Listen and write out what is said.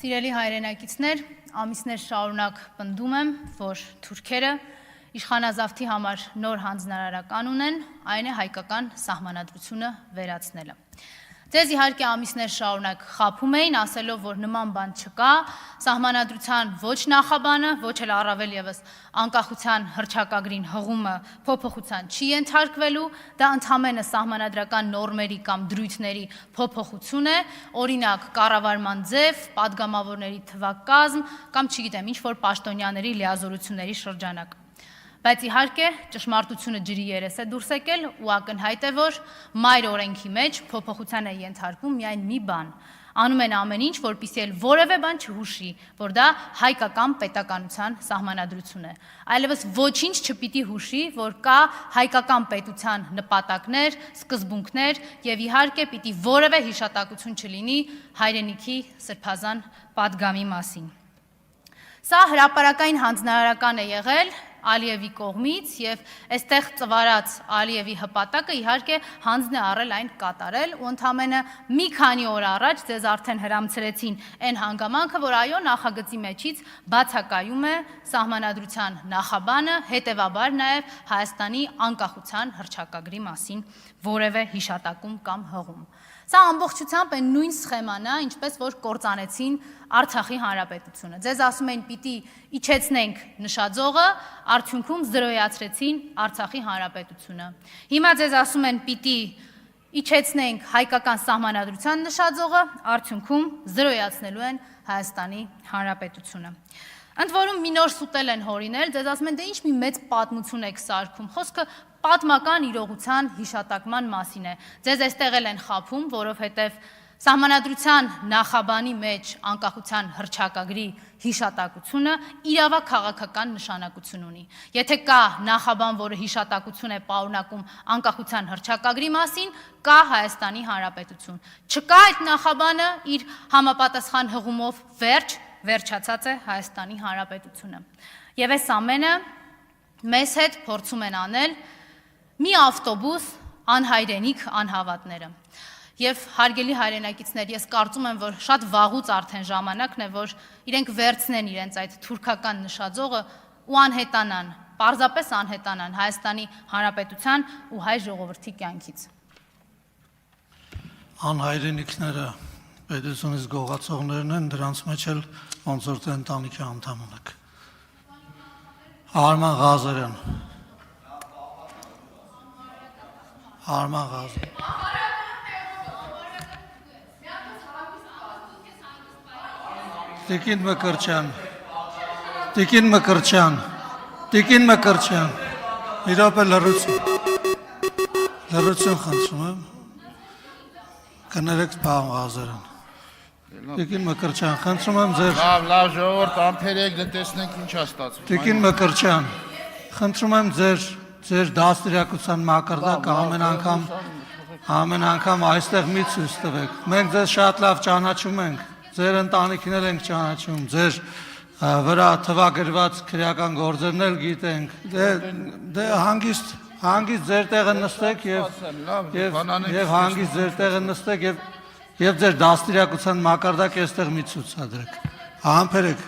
Սիրելի հայրենակիցներ, ամիսներ շարունակ պնդում եմ, որ թուրքերը իշխանազավթի համար նոր հանձնարարական ունեն, այն է հայկական սահմանադրությունը վերացնելը։ Ձեզ իհարկե ամիսներ շարունակ խաբում էին, ասելով, որ նման բան չկա, սահմանադրության ոչ նախաբանը, ոչ էլ առավել ևս անկախության հռչակագրին հղումը փոփոխության չի ենթարկվելու, դա ընդհանրապես սահմանադրական նորմերի կամ դրույթների փոփոխություն է, օրինակ կառավարման ձև, падգամավորների թվակազմ կամ չգիտեմ, ինչ որ պաշտոնյաների լիազորությունների շրջանակ։ Բայց իհարկե ճշմարտությունը ջրի երես է դուրս եկել ու ակնհայտ է, որ մայր օրենքի մեջ փոփոխության է ենթարկվում միայն մի բան, անում են ամեն ինչ, որպեսզի էլ որևէ բան չհուշի, որ դա հայկական պետականության սահմանադրություն է։ Այլևս ոչինչ չպիտի հուշի, որ կա հայկական պետության նպատակներ, սկզբունքներ եւ իհարկե պիտի որևէ հիշատակություն չլինի հայրենիքի սրբազան падգամի մասին։ Սա հրապարակային հանձնարարական է եղել Ալիևի կողմից եւ այստեղ ծվարած Ալիևի հպատակը իհարկե հանձն է առել այն կատարել ու ընդհանրապես մի քանի օր առաջ ձեզ արդեն հրամցրեցին այն հանգամանքը, որ այո նախագծի մեջից բացակայում է սահմանադրության նախաբանը, հետեւաբար նաեւ Հայաստանի անկախության հռչակագրի մասին որևէ հիշատակում կամ հղում։ Սա ամբողջությամբ այն նույն սխեման է, ինչպես որ կործանեցին Արցախի հանրապետությունը։ Ձեզ ասում էին պիտի իջեցնենք նշաձողը, արդյունքում զրոյացրեցին Արցախի հանրապետությունը։ Հիմա ձեզ ասում են պիտի իջեցնենք հայկական սահմանադրության նշաձողը, արդյունքում զրոյացնելու են Հայաստանի հանրապետությունը։ Ընդ որում մի նոր սուտել են հորինել, ձեզ ասում են դե ինչ մի մեծ պատմություն եք սարքում, խոսքը պատմական իրողության հիշատակման մասին է։ Ձեզ այստեղ են խաբում, որովհետև սահմանադրության նախաբանի մեջ անկախության հռչակագրի հիշատակությունը իրավաքաղաքական նշանակություն ունի։ Եթե կա նախաբան, որը հիշատակություն է պարունակում անկախության հռչակագրի մասին, կա Հայաստանի Հանրապետություն։ Չկա այդ նախաբանը իր համապատասխան հղումով վերջացած է Հայաստանի Հանրապետությունը։ Եվ այս ամենը մեզ հետ փորձում են անել մի ավտոբուս անհայրենիք անհավատները։ Եվ հարգելի հայրենակիցներ, ես կարծում եմ, որ շատ վաղուց արդեն ժամանակն է, որ իրենք վերցնեն իրենց այդ թուրքական նշաձողը ու անհետանան, պարզապես անհետանան Հայաստանի Հանրապետության ու հայ ժողովրդի կյանքից։ Անհայրենիքները պետությունից գողացողներն են, դրանց մեջ էլ ոնց որ թե ընտանիքի անդամ ունեք։ Արման Ղազարյան։ Արման Ղազարյան։ Տիկին Մկրտչյան, Տիկին Մկրտչյան, Տիկին Մկրտչյան, մի րոպե լռություն խնդրում եմ, կներեք պարոն Ղազարյան, Տիկին Մկրտչյան, խնդրում եմ ձեր… Լավ ժողովուրդ, ամփերեք, դտեսնենք ինչ է ստացվում։ Տիկին Մկրտչյան, խնդրում եմ ձեր դաստիարակության մակարդակը ամեն անգամ այստեղ մի ցույց տվեք։ Մենք ձեզ շատ լավ ճանաչում ենք, ձեր ընտանիքն էլ ենք ճանաչում, ձեր վրա թվագրված քրեական գործերն էլ գիտենք, դե հանգիստ ձեր տեղը նստեք եւ հանգիստ ձեր տեղը նստեք եւ ձեր դաստիարակության մակարդակը այստեղ մի ցուցադրեք, համբերեք,